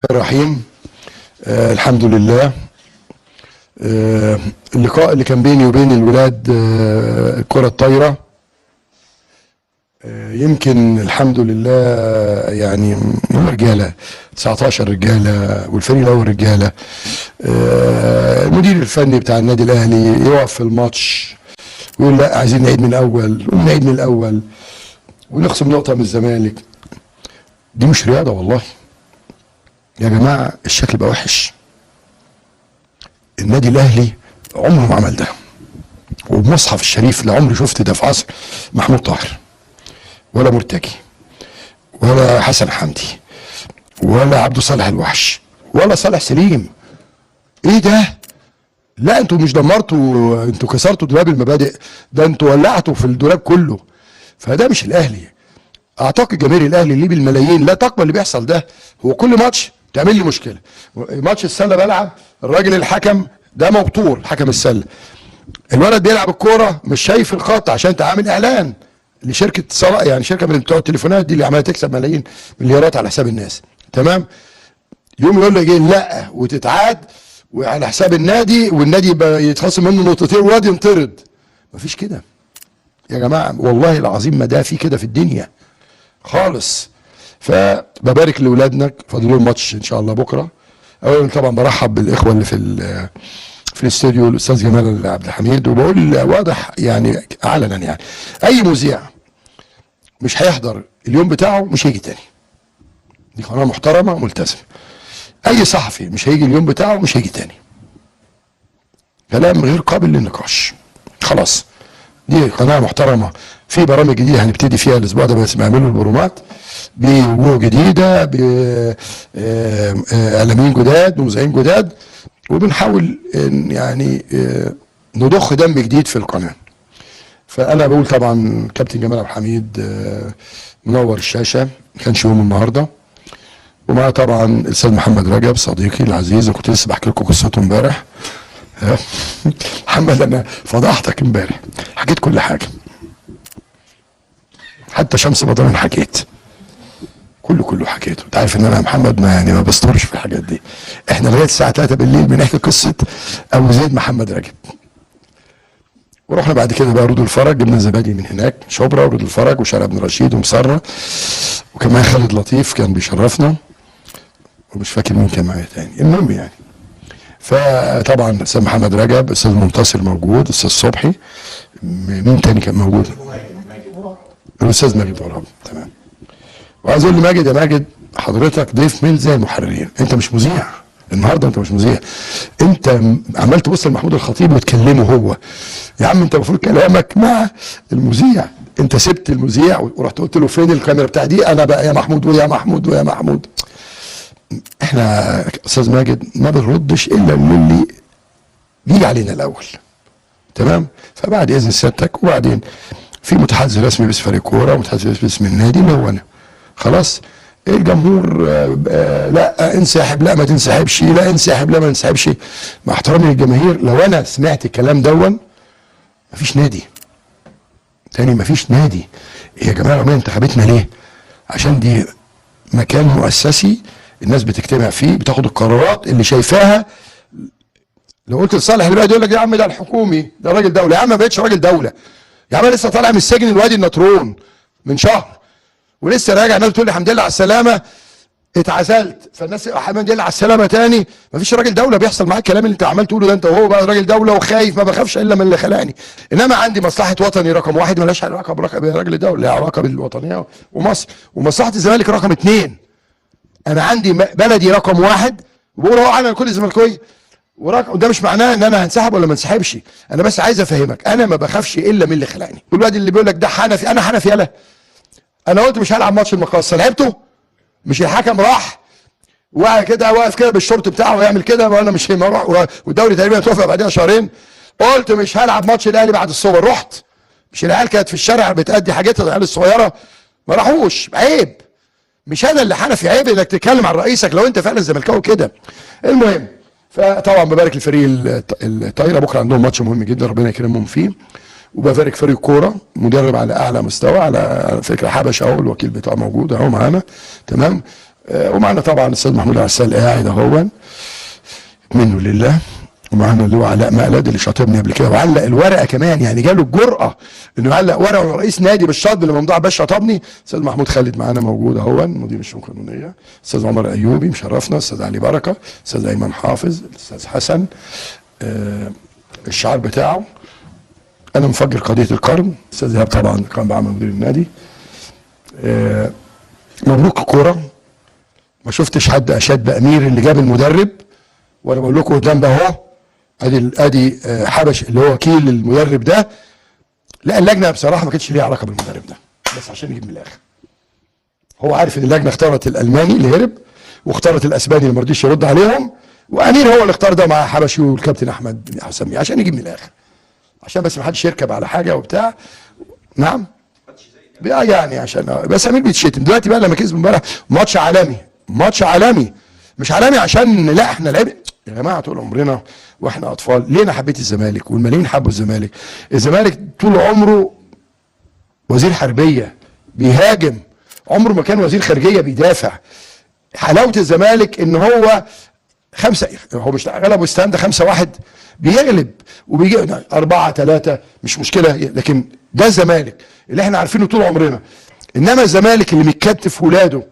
الرحيم. الحمد لله. اللقاء اللي كان بيني وبين الولاد الكرة الطايرة، يمكن الحمد لله يعني رجالة 19 رجالة والفريق الأول رجالة. المدير الفني بتاع النادي الأهلي يقف في الماتش ويقول لا عايزين نعيد من الأول ونعيد من الأول ونخصم نقطة من الزمالك. دي مش رياضة والله يا جماعة، الشكل بقى وحش. النادي الاهلي عمره ما عمل ده، وبمصحف الشريف لا عمري شفت ده في عصر محمود طاهر ولا مرتجي ولا حسن حمدي ولا عبد صالح الوحش ولا صالح سليم. ايه ده؟ لا انتوا مش دمرتوا، انتوا كسرتوا دولاب المبادئ، ده انتوا ولعتوا في الدولاب كله. فده مش الاهلي. اعتقد جماهير الاهلي اللي بالملايين لا تقبل اللي بيحصل ده. هو كل ماتش تعمل لي مشكله. ماتش السله بلعب، الراجل الحكم ده مبطور، حكم السله، الولد بيلعب الكوره مش شايف الخط عشان تعمل اعلان لشركه صلاح، يعني شركه من بتوع التليفونات دي اللي عماله تكسب ملايين مليارات على حساب الناس. تمام؟ يوم يقول لك ايه؟ لا وتتعاد وعلى حساب النادي، والنادي يبقى يتخصم منه نقطتين والواد ينطرد. مفيش كده يا جماعه والله العظيم، ما ده في كده في الدنيا خالص. فببارك لاولادنا، فاضل لهم ماتش ان شاء الله بكره. اولا طبعا برحب بالاخوه اللي في الاستوديو، الاستاذ جمال عبد الحميد، وبقول واضح يعني علنا يعني اي مذيع مش هيحضر اليوم بتاعه مش هيجي تاني. دي قناه محترمه ملتزمه. اي صحفي مش هيجي اليوم بتاعه مش هيجي تاني. كلام غير قابل للنقاش. خلاص دي قناه محترمه، في برامج جديده هنبتدي فيها الاسبوع ده، بس بيعملوا البرومات بوجوه جديده، باعلاميين جداد ومذيعين جداد، وبنحاول يعني نضخ دم جديد في القناه. فانا بقول طبعا كابتن جمال عبد الحميد منور الشاشه، ما كانش يوم النهارده، ومعاه طبعا الاستاذ محمد رجب صديقي العزيز، وكنت لسه بحكي لكم قصته امبارح. محمد انا فضحتك امبارح، حكيت كل حاجه، حتى شمس بدران حكيت، كله حكيته. انت عارف ان انا يا محمد ما بسترش في الحاجات دي. احنا لغايه الساعه 3 بالليل بنحكي قصه ابو زيد محمد رجب. ورحنا بعد كده بقى رود الفرج، جبنا زبادي من هناك، شبرا ورود الفرج وشارع ابن رشيد ومسره، وكمان خالد لطيف كان بيشرفنا، ومش فاكر مين كان معايا تاني. المهم يعني، فطبعا الاستاذ محمد رجب، الاستاذ منتصر موجود، الاستاذ صبحي، مين تاني كان موجود؟ الاستاذ ماجد غراب. تمام. وعايز اقول لماجد، يا ماجد حضرتك ضيف من زي المحررين، انت مش مذيع النهارده، انت مش مذيع، انت عمال تبص لمحمود الخطيب وتكلمه هو. يا عم انت المفروض كلامك مع المذيع، انت سبت المذيع ورحت قلت له فين الكاميرا بتاع دي، انا بقى يا محمود ويا محمود ويا محمود. احنا استاذ ماجد ما بنردش الا اللي بيجي علينا الاول. تمام؟ فبعد اذن سيادتك، وبعدين في متحدث رسمي باسم فريق كوره ومتحدث رسمي باسم النادي اللي هو انا. خلاص الجمهور لا انسحب، لا ما تنسحبش، لا انسحب، لا ما تنسحبش. مع احترامي للجماهير، لو انا سمعت الكلام دون مفيش نادي تاني، مفيش نادي. يا جماعه العموميه انتخبتنا ليه؟ عشان دي مكان مؤسسي الناس بتجتمع فيه، بتاخد القرارات اللي شايفاها. لو قلت لصالح اللي بقى يقول لك يا عم ده الحكومي، ده راجل دوله. يا عم ما بقتش راجل دوله يا عم، لسه طالع من السجن الوادي النطرون من شهر ولسه راجع، الناس بتقول لي الحمد لله على السلامه، اتعزلت، فالناس الحمد لله على السلامه تاني. مفيش راجل دوله بيحصل معاك الكلام اللي انت عمال تقوله ده. انت وهو بقى راجل دوله وخايف، ما بخافش الا من اللي خلقني. انما عندي مصلحه وطني رقم واحد، مالهاش علاقه براجل الدوله، لها علاقه بالوطنيه ومصر. ومصلحه الزمالك رقم اتنين. انا عندي بلدي رقم واحد، وبقول اهو على كل الزملكاويه، وده مش معناه ان انا هنسحب ولا ما انسحبش. انا بس عايز افهمك، انا ما بخافش الا من اللي خلقني. والواد اللي بيقول لك ده حنفي، انا حنفي يالا؟ انا قلت مش هلعب ماتش المقاصه، لعبته؟ مش الحكم راح وقع كده، واقف كده بالشورت بتاعه ويعمل كده، وانا مش هروح، والدوري تقريبا اتوقف بعدها شهرين. قلت مش هلعب ماتش الاهلي بعد السوبر، رحت. مش العيال كانت في الشارع بتأدي حاجتها، العيال الصغيره ما راحوش، عيب. مش انا اللي حنفي، عيب انك تتكلم عن رئيسك لو انت فعلا زملكاوي كده. المهم، فطبعا ببارك لفريق الطايره، بكره عندهم ماتش مهم جدا ربنا يكرمهم فيه. وببارك فريق كوره، مدرب على اعلى مستوى، على فكره حبش اهو، الوكيل بتاعه موجود اهو معانا. تمام؟ ومعنا طبعا الاستاذ محمود عسال قاعد اهو منه لله، ومعنا اللي هو علاء مقلد اللي شاطبني قبل كده وعلق الورقه كمان، يعني جاله الجرأه انه يعلق ورقه رئيس نادي بالشطب اللي ممدوح باش شطبني. استاذ محمود خالد معانا موجود اهو مدير الشؤون القانونيه، استاذ عمر ايوبي مشرفنا، استاذ علي بركه، استاذ ايمن حافظ، الاستاذ حسن الشعار بتاعه انا مفجر قضيه القرن، استاذ ايهاب طبعا كان بعمل مدير النادي. مبروك الكوره، ما شفتش حد اشاد بامير اللي جاب المدرب، وانا بقول لكم قدام ده اهو ادي حبش اللي هو وكيل المدرب ده. لا اللجنه بصراحه ما كانتش ليها علاقه بالمدرب ده، بس عشان نجيب من الاخر. هو عارف ان اللجنه اختارت الالماني اللي هرب واختارت الاسباني اللي ما رضيش يرد عليهم، وامير هو اللي اختار ده مع حبشي والكابتن احمد حسامي عشان يجيب من الاخر، عشان بس ما حدش يركب على حاجه وبتاع. نعم يعني عشان بس امير بيتشتم دلوقتي بقى لما كسب امبارح ماتش عالمي، ماتش عالمي مش عالمي عشان لا احنا لعيبه يا جماعه طول عمرنا واحنا اطفال. ليه انا حبيت الزمالك والملايين حبوا الزمالك؟ الزمالك طول عمره وزير حربيه بيهاجم، عمره ما كان وزير خارجيه بيدافع. حلاوه الزمالك ان هو هو مش غلب واستهان ده 5-1 بيغلب وبيجي 4-3 مش مشكله، لكن ده الزمالك اللي احنا عارفينه طول عمرنا. انما الزمالك اللي متكتف ولاده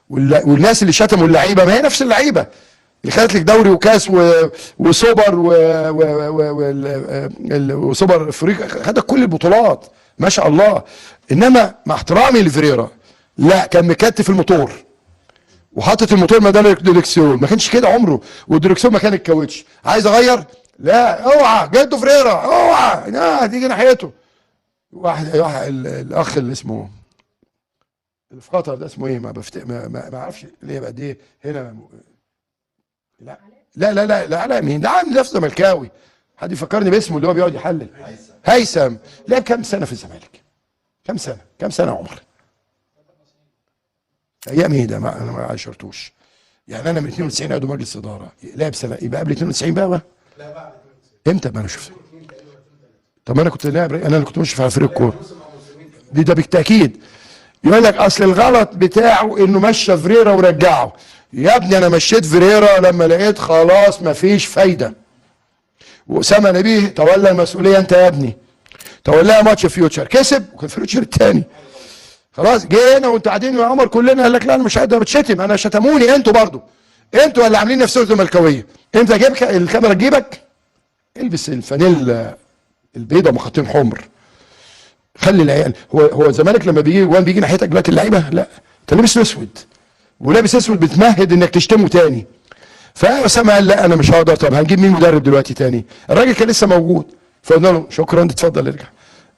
والناس اللي شتموا اللعيبه ما هي نفس اللعيبه اللي خدت لك دوري وكاس وسوبر وسوبر افريقيا، خدت كل البطولات ما شاء الله. انما مع احترامي لفريرا لا كان مكتف الموتور وحاطط الموتور مدار الدركسيون، ما كانش كده عمره، والدركسيون مكان الكاوتش. عايز اغير؟ لا اوعى جده فريرا اوعى هتيجي ناحيته. واحد الاخ اللي اسمه اللي في قطر ده اسمه ايه؟ ما اعرفش ليه قد ايه هنا. لا علاء مين؟ ده عامل نفسه زملكاوي، حد يفكرني باسمه اللي هو بيقعد يحلل. هيثم لعب كام سنه في الزمالك؟ كام سنه عمر؟ ايام ايه ده؟ انا ما عاشرتوش يعني. انا من 92 عضو مجلس اداره، لعب سنه يبقى قبل 92 بقى لا بعد امتى؟ ما انا شفت. طب انا كنت لاعب، انا اللي كنت مشرف على فريق الكوره ده بالتاكيد. يقول لك اصل الغلط بتاعه انه مشى فريرا ورجعه. يا ابني انا مشيت فريرا لما لقيت خلاص مفيش فايده، واسامه نبيه تولى المسؤوليه. انت يا ابني تولى ماتش فيوتشر كسب، وكان فيوتشر الثاني خلاص. جه هنا وانتوا قاعدين يا عمر كلنا قال لك لا انا مش قادر بتشتم. انا شتموني انتوا برضو، انتوا اللي عاملين نفسكم زملكاويه. انت جايبك الكاميرا تجيبك البس الفانيل البيضه بخطين حمر، خلي العيال. هو الزمالك لما بيجي ناحيتك دلوقتي اللعيبه لا انت لابس اسود، ولابس اسود بتمهد انك تشتمه تاني. فاسامه قال لا انا مش هقدر. طب هنجيب مين مدرب دلوقتي تاني؟ الراجل كان لسه موجود، فقلنا له شكرا اتفضل ارجع.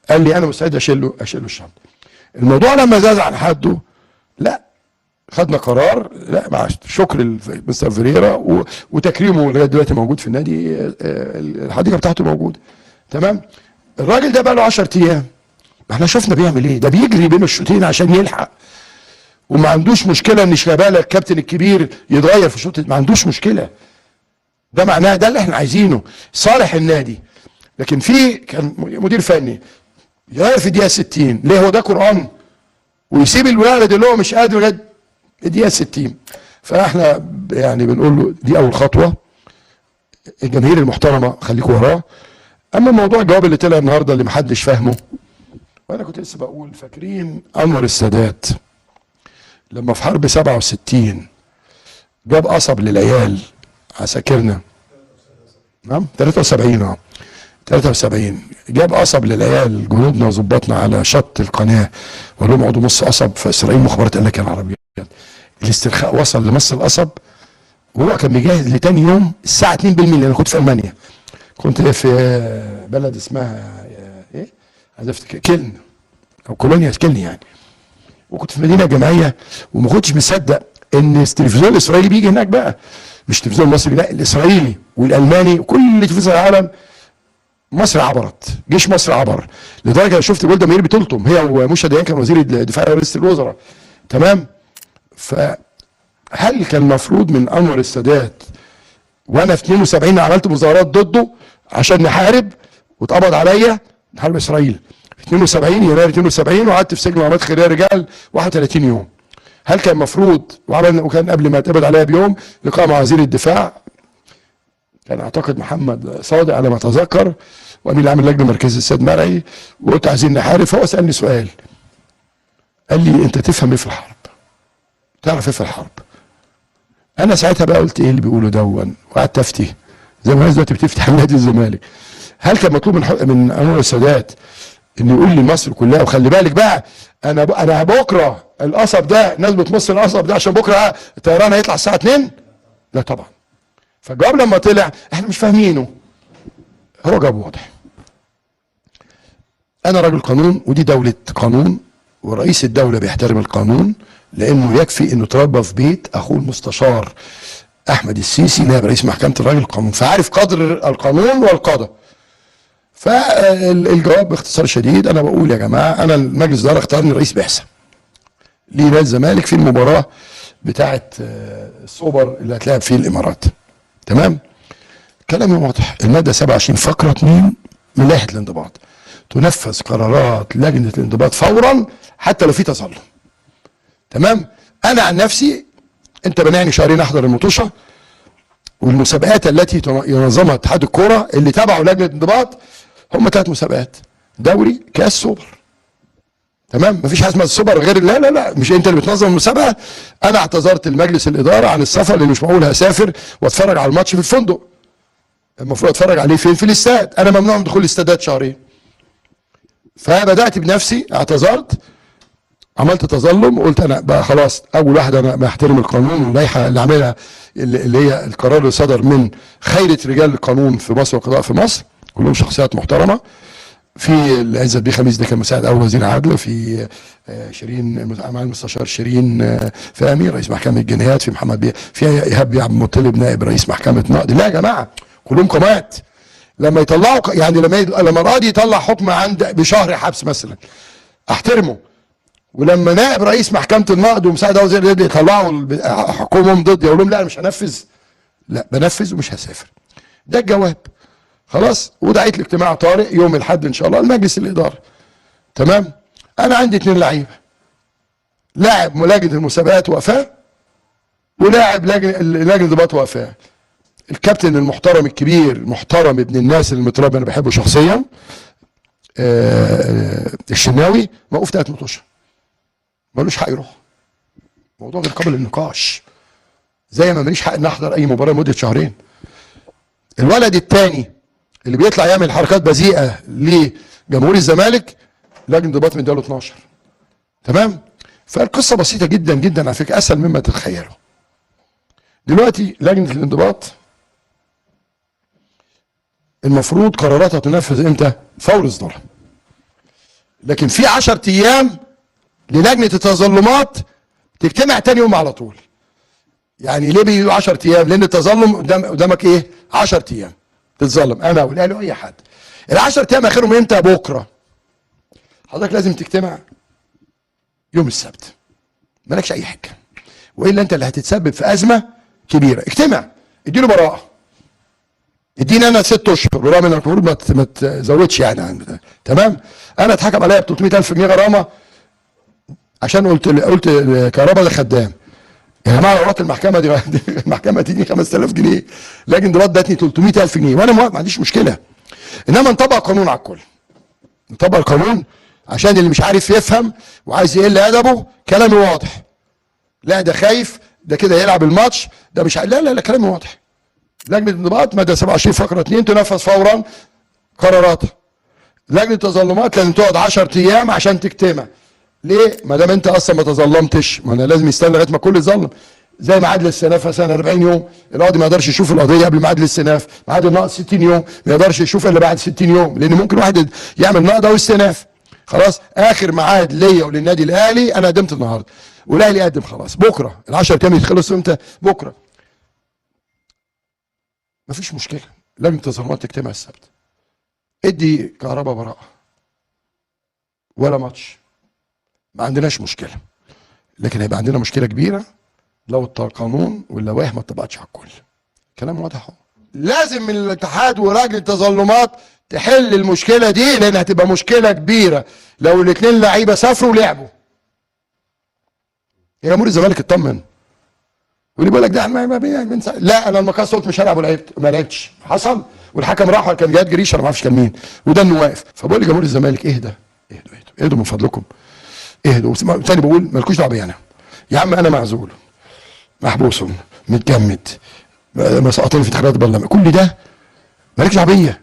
قال لي انا مستعد اشيل له الشنطه. الموضوع لما زاد عن حده لا خدنا قرار، لا مع شكر مستر فيريرا وتكريمه لغايه دلوقتي موجود في النادي، الحديقه بتاعته موجوده تمام. الراجل ده بقى له 10 ايام احنا شفنا بيعمل ايه. ده بيجري بين الشوطين عشان يلحق، وما عندوش مشكله ان شيكابالا الكابتن الكبير يتغير في شوط، ما عندوش مشكله. ده معناه ده اللي احنا عايزينه صالح النادي. لكن في كان مدير فني يغير في الدقيقه 60، ليه؟ هو ده قران؟ ويسيب الولد اللي هو مش قادر لغايه الدقيقه 60. فاحنا يعني بنقول له دي اول خطوه، الجماهير المحترمه خليكوا وراه. اما موضوع الجواب اللي طلع النهارده اللي محدش فاهمه، وانا كنت لسه بقول فاكرين انور السادات لما في حرب 67 جاب قصب للعيال عساكرنا، نعم 73 جاب قصب للعيال جنودنا وظباطنا على شط القناه وقال لهم اقعدوا نص قصب. في اسرائيل مخابرات قال لك يا العربيات الاسترخاء وصل لمص القصب، وهو كان بيجهز لتاني يوم الساعه 2 بالليل. انا كنت في المانيا، كنت في بلد اسمها ايه عايز افتكر كيلن او كولونيا كيلن يعني، وكنت في مدينه جامعيه وما كنتش مصدق ان التلفزيون الاسرائيلي بيجي هناك بقى، مش التلفزيون المصري لا الاسرائيلي والالماني وكل تلفزيون العالم. مصر عبرت، جيش مصر عبر، لدرجه انا شفت جولدا مير بتلطم هي وموشا ديان كان وزير الدفاع ورئيس الوزراء تمام. فهل كان المفروض من انور السادات وانا في 72 عملت مظاهرات ضده عشان نحارب واتقبض عليا نحارب اسرائيل في 72 يناير 72 وقعدت في سجن معاملات خيريه رجال 31 يوم. هل كان مفروض وكان قبل ما اتقبض عليها بيوم لقاء مع وزير الدفاع، كان اعتقد محمد صادق على ما اتذكر، وامين العام اللجنه المركزيه السيد مرعي، وقلت عايزين نحارب. فهو سالني سؤال، قال لي انت تفهم ايه في الحرب؟ تعرف ايه في الحرب؟ انا ساعتها بقى قلت ايه اللي بيقوله دون، وقعدت افتي زي ما الناس دلوقتي بتفتح نادي الزمالك. هل كان مطلوب من انور السادات ان يقول لي مصر كلها، وخلي بالك بقى انا بكره القصب ده، الناس بتمص القصب ده عشان بكره الطيران هيطلع الساعه 2؟ لا طبعا. فالجواب لما طلع احنا مش فاهمينه، هو جواب واضح. انا راجل قانون، ودي دوله قانون، ورئيس الدوله بيحترم القانون، لانه يكفي انه تربى في بيت اخوه المستشار احمد السيسي نائب رئيس محكمه الراجل القانون، فعارف قدر القانون والقضاء. فالجواب باختصار شديد، انا بقول يا جماعه، انا المجلس الاداره اختارني رئيس بعثه لنادي الزمالك في المباراه بتاعه السوبر اللي هتلعب فيه الامارات. تمام؟ كلامي واضح. الماده 27 فقره 2 من لائحه الانضباط، تنفذ قرارات لجنه الانضباط فورا حتى لو في تظلم. تمام؟ انا عن نفسي، انت بنعني شهرين احضر المطوشه والمسابقات التي ينظمها اتحاد الكوره اللي تبعه لجنه الانضباط، هم 3 مسابقات: دوري، كاس، سوبر. تمام؟ مفيش حاجه اسمها السوبر غير، لا لا لا، مش انت اللي بتنظم المسابقه. انا اعتذرت لمجلس الاداره عن السفر، لان مش معقول هسافر واتفرج على الماتش في الفندق. المفروض اتفرج عليه فين؟ في الاستاد. انا ممنوع من دخول الاستادات شهرين. فبدات بنفسي، اعتذرت، عملت تظلم، وقلت انا بقى خلاص اول واحد انا بحترم القانون واللائحه اللي عاملها، اللي هي القرار اللي صدر من خيره رجال القانون في مصر والقضاء في مصر، كلهم شخصيات محترمه. في عزت بيه خميس ده كان مساعد اول وزير عدل، في شيرين مع المستشار شيرين فهمي رئيس محكمه الجنايات، في محمد بيه، في ايهاب بيه عبد المطلب نائب رئيس محكمه نقد. لا يا جماعه، كلهم قامات. لما يطلعوا يعني لما القاضي يطلع حكم عند بشهر حبس مثلا احترمه، ولما نائب رئيس محكمه النقد ومساعد اول وزير يطلعوا حكمهم ضدي اقول لهم لا انا مش هنفذ؟ لا بنفذ ومش هسافر. ده الجواب. خلاص. ودعيت لاجتماع طارئ يوم الاحد ان شاء الله لمجلس الاداره. تمام؟ انا عندي 2 لعيبه، لاعب لجنه المسابقات وقفاه، ولاعب لجنه الانضباط وقفاه. الكابتن المحترم الكبير المحترم ابن الناس اللي متربي انا بحبه شخصيا، الشناوي، موقوف 3 مطوشه، ملوش حق يروح. موضوع غير قابل للنقاش، زي ما ماليش حق ان احضر اي مباراه لمده شهرين. الولد الثاني اللي بيطلع يعمل حركات بذيئه لجمهور الزمالك، لجنه انضباط مدياله 12. تمام؟ فالقصه بسيطه جدا جدا على فكره، اسهل مما تتخيلوا. دلوقتي لجنه الانضباط المفروض قراراتها تنفذ امتى؟ فور اصدارها. لكن في 10 ايام للجنه التظلمات تجتمع تاني يوم على طول. يعني ليه بيقولوا 10 ايام؟ لان التظلم قدامك ايه؟ 10 ايام تتظلم، انا والاهلي واي حد. ال10 ايام اخرهم امتى؟ بكره. حضرتك لازم تجتمع يوم السبت، مالكش اي حاجه، والا انت اللي هتتسبب في ازمه كبيره. اجتمع، اديله براءه، اديني انا 6 اشهر، بالرغم انك المفروض ما تزودش يعني عن ده. تمام؟ انا اتحكم عليا ب 300,000 جنيه غرامه عشان قلت كهرباء ده خدام. يا جماعه لو رحت المحكمه دي المحكمه تديني 5000 جنيه، لكن انضباط ادتني 300,000 جنيه، وانا ما عنديش مشكله. انما نطبق القانون على الكل. نطبق القانون عشان اللي مش عارف يفهم وعايز يقل ادبه، كلامي واضح. لا ده خايف، ده كده يلعب الماتش، ده مش لا لا لا، كلامي واضح. لجنه الانضباط ماده 27 فقره 2 تنفذ فورا قراراتها. لجنه التظلمات لازم تقعد 10 ايام عشان تجتمع. ليه؟ ما دام انت اصلا ما تظلمتش، ما انا لازم يستنى لغايه ما الكل يتظلم. زي ميعاد الاستئناف مثلا 40 يوم، القاضي ما يقدرش يشوف القضيه قبل ميعاد الاستئناف، ميعاد النقض 60 يوم، ما يقدرش يشوف الا بعد 60 يوم، لان ممكن واحد يعمل نقض او استئناف. خلاص، اخر ميعاد ليا وللنادي الاهلي انا قدمت النهارده، والاهلي قدم خلاص، بكره ال10 ايام يخلصوا امتى؟ بكره. مفيش مشكله، لجنه التظلمات تجتمع السبت. ادي كهرباء براءه ولا ماتش، ما عندناش مشكله. لكن هيبقى عندنا مشكله كبيره لو القانون واللوائح ما اتطبقتش على الكل. كلام واضح اهو. لازم من الاتحاد ولجنه التظلمات تحل المشكله دي، لان هتبقى مشكله كبيره لو الاثنين لعيبه سافروا ولعبوا. يا جمهور الزمالك اطمن. واللي بيقول لك ده لا انا المقاص قلت مش هلعب ولعبت، ما لعبتش، حصل والحكم راح وكان جهاد جريشه انا ما اعرفش كان مين وده انه واقف. فبقول لجمهور الزمالك اهدى اهدوا اهدوا اهدوا من فضلكم اهدوا. تاني بقول مالكوش دعوه بيا انا يا عم، انا معزول محبوس متجمد مسقطين في انتخابات البرلمان، كل ده مالكش دعوه بيا.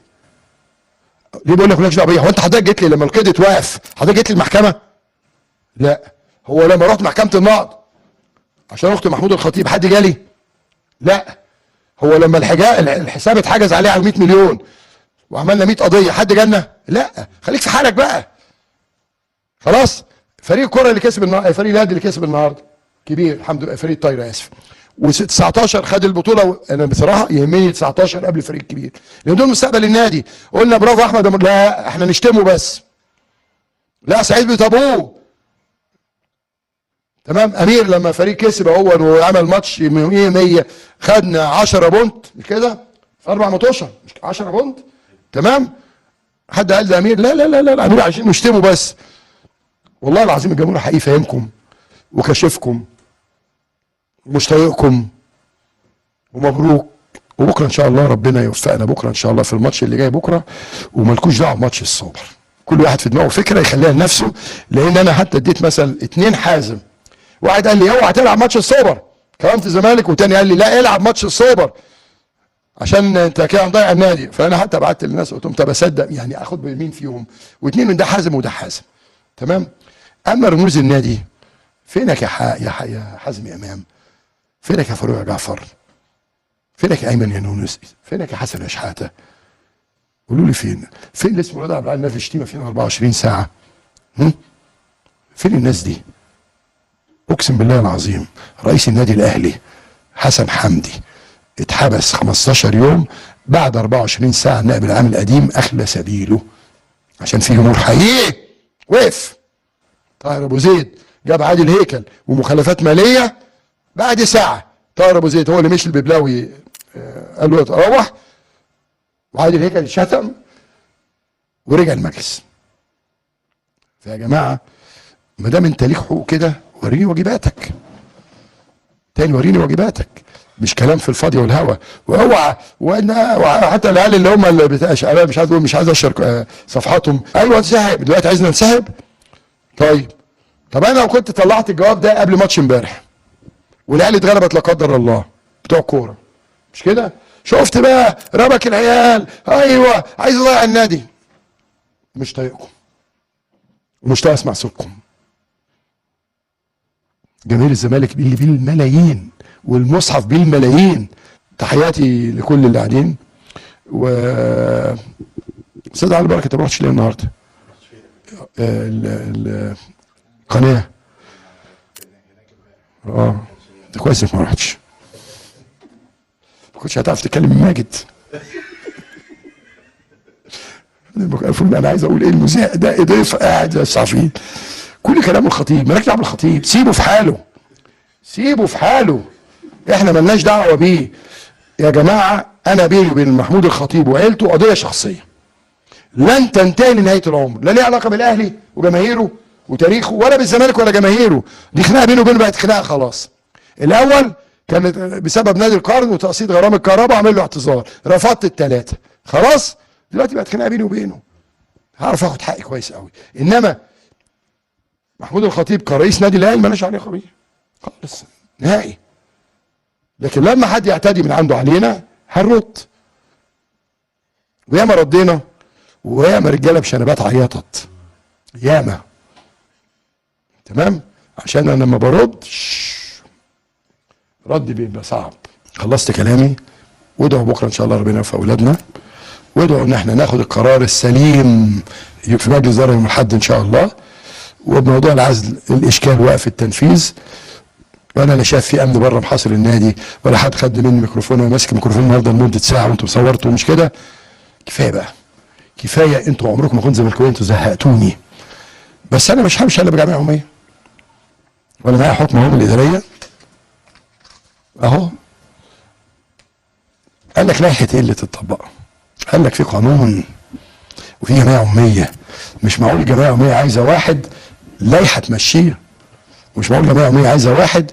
ليه بقول لك مالكش دعوه بيا؟ هو انت حضرتك جيت لي لما القيد اتوقف حضرتك جيت لي المحكمه؟ لا. هو لما رحت محكمه النقض عشان اخت محمود الخطيب حد جالي؟ لا. هو لما الحساب اتحجز عليه على 100 مليون وعملنا 100 قضيه حد جالنا؟ لا. خليك في حالك بقى. خلاص. فريق الكره اللي كسب النهارده، فريق النادي اللي كسب النهارده كبير الحمد لله، فريق الطايره اسف، و19 خد البطوله. انا بصراحه يهمني 19 قبل الفريق الكبير لان دول مستقبل النادي. قلنا برافو احمد، لا احنا نشتمه بس. لا سعيد بيطابوه. تمام. امير لما فريق كسب اول وعمل ماتش 100 خدنا 10 بونت كده في 4 ماتشات، مش 10 بونت. تمام. حد قال ده امير؟ لا لا لا لا، امير عشان نشتمه بس. والله العظيم الجمهور حقيقي فاهمكم وكشفكم ومش طايقكم ومبروك. وبكره ان شاء الله ربنا يوفقنا بكره ان شاء الله في الماتش اللي جاي بكره، ومالكوش دعوه بماتش السوبر. كل واحد في دماغه فكره يخليها لنفسه، لان انا حتى اديت مثلا 2 حازم. واحد قال لي اوعى تلعب ماتش السوبر كرامه الزمالك، والتاني قال لي لا العب ماتش السوبر عشان انت كده مضيع النادي. فانا حتى بعت للناس قلت لهم طب اصدق يعني اخد بمين فيهم؟ واثنين من ده حازم وده حازم. تمام. اما رموز النادي فينك يا حازم يا امام؟ فينك يا فاروق يا جعفر؟ فينك يا ايمن يا نونس؟ فينك يا حسن يا شحاته؟ قولوا لي فين اللي اسمه رضا عبد العال الناس الشتيمه فين 24 ساعه؟ فين الناس دي؟ اقسم بالله العظيم رئيس النادي الاهلي حسن حمدي اتحبس 15 يوم، بعد 24 ساعه النائب العام القديم اخلى سبيله عشان في جمهور حقيقي وقف. طاهر ابو زيد جاب عادل هيكل ومخالفات ماليه بعد ساعه. طاهر ابو زيد هو اللي مشي الببلاوي قال له روح، وعادل هيكل شتم ورجع المجلس. فيا جماعه ما دام انت ليك حقوق كده وريني واجباتك. تاني وريني واجباتك، مش كلام في الفاضي والهوا. واوعى حتى العيال اللي هم اللي مش عايز اقول مش عايز اشر صفحاتهم. ايوه انسحب دلوقتي، عايزنا ننسحب. طب انا لو كنت طلعت الجواب ده قبل ماتش امبارح والعيال اتغلبت لا قدر الله بتوع كوره، مش كده؟ شفت بقى ربك العيال، ايوه عايز يضيع النادي. مش طايقكم ومش طايق اسمع صوتكم. جماهير الزمالك اللي بالملايين والمصحف بالملايين، تحياتي لكل اللي قاعدين. و استاذ علي بركه انت ما رحتش ليه النهارده؟ القناه ده كويس انك ما رحتش، ما كنتش هتعرف تكلم ماجد. انا عايز اقول ايه المذيع ده ضيف قاعد زي الصحفيين كل كلام الخطيب. مالكش دعوه بالخطيب، سيبه في حاله، سيبه في حاله، احنا مالناش دعوه بيه يا جماعه. انا بيني وبين محمود الخطيب وعيلته قضيه شخصيه لن تنتهي لنهايه العمر، لا ليها علاقه بالاهلي وجماهيره وتاريخه ولا بالزمالك ولا جماهيره. دي خناقه بينه وبينه بقت خناقه خلاص. الاول كانت بسبب نادي القرن وتقسيط غرام الكهرباء، عمل له اعتذار رفضت ال3 خلاص. دلوقتي بقت خناقه بيني وبينه، هعرف اخد حقي كويس قوي. انما محمود الخطيب كرئيس نادي الاهلي مالناش علاقه بيه خالص نهائي. لكن لما حد يعتدي من عنده علينا هنرد، وياما ردينا وياما رجاله بشنبات عيطت ياما. تمام. عشان انا لما برد ردي بيبقى صعب. خلصت كلامي. وادعوا بكره ان شاء الله ربنا يوفق اولادنا، وادعوا ان احنا ناخد القرار السليم في مجلس اداره يوم الاحد ان شاء الله. وبموضوع العزل الاشكال وقف التنفيذ، وانا لا شايف في امن بره محاصر النادي ولا حد خد مني ميكروفون. انا ماسك ميكروفون النهارده لمده ساعه وانتم صورتوا، مش كده؟ كفايه بقى، كفايه. انتوا عمركم ما كنتوا زملكاويه، انتوا زهقتوني. بس انا مش همشي الا بجمعيه عموميه ولا معايا حكم اهو من الاداريه اهو. قال لك لائحه ايه اللي تطبق؟ قال لك في قانون وفي جمعيه عموميه. مش معقول الجمعيه العموميه عايزه واحد لائحه تمشيه مش معقول جمعيه عموميه عايزه واحد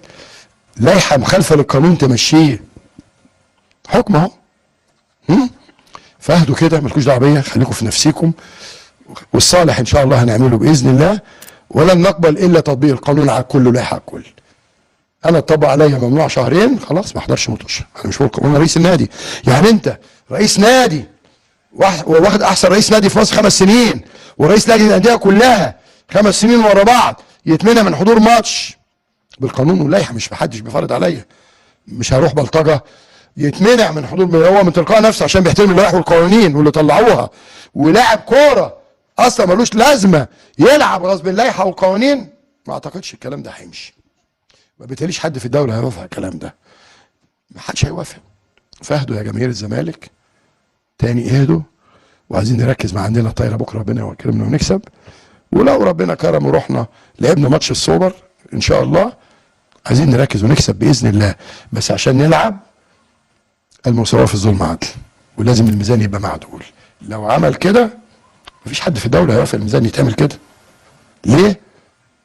لائحه مخالفه للقانون تمشيه. حكم اهو. فاهدوا كده، مالكوش دعوه بيا، خليكم في نفسيكم، والصالح ان شاء الله هنعمله باذن الله، ولن نقبل الا تطبيق القانون على الكل ولائحه على الكل. انا اتطبق عليا ممنوع شهرين، خلاص ما احضرش مطوشه، انا مش بقول انا رئيس النادي. يعني انت رئيس نادي واخد احسن رئيس نادي في مصر 5 سنين، ورئيس لجنه الانديه كلها 5 سنين ورا بعض، يتمنع من حضور ماتش بالقانون واللائحه، مش محدش بيفرض عليا، مش هروح بلطجه، يتمنع من حضور هو من تلقاء نفسه عشان بيحترم اللائحه والقوانين واللي طلعوها. ولاعب كوره اصلا ملوش لازمه يلعب غصب اللائحه والقوانين، ما اعتقدش الكلام ده هيمشي. ما بيتهيأليش حد في الدوله هيوافق على الكلام ده، ما حدش هيوافق. فاهدوا يا جماهير الزمالك، تاني اهدوا، وعايزين نركز مع عندنا الطايره بكره، ربنا يكرمنا ونكسب. ولو ربنا كرم ورحنا لعبنا ماتش السوبر ان شاء الله، عايزين نركز ونكسب باذن الله. بس عشان نلعب المساواه في الظلم عدل، ولازم الميزان يبقى معدول. لو عمل كده مفيش حد في الدوله هيوافق الميزان يتعمل كده. ليه؟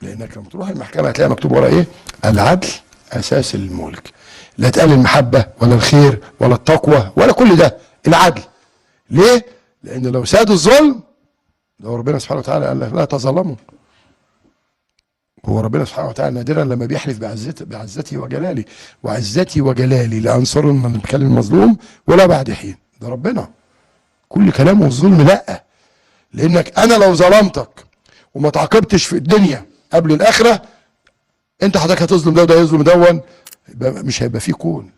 لانك لما تروح المحكمه هتلاقي مكتوب ورا ايه؟ العدل اساس الملك. لا تقال المحبه ولا الخير ولا التقوى ولا كل ده، العدل. ليه؟ لان لو ساد الظلم، لو ربنا سبحانه وتعالى قال لا تظلموا. هو ربنا سبحانه وتعالى نادرا لما بيحلف بعزتي وجلالي، وعزتي وجلالي لانصر من بيتكلم المظلوم ولا بعد حين. ده ربنا كل كلامه الظلم لا. لانك انا لو ظلمتك وما تعاقبتش في الدنيا قبل الاخره، انت حضرتك هتظلم ده وده يظلم دون، مش هيبقى فيه كون.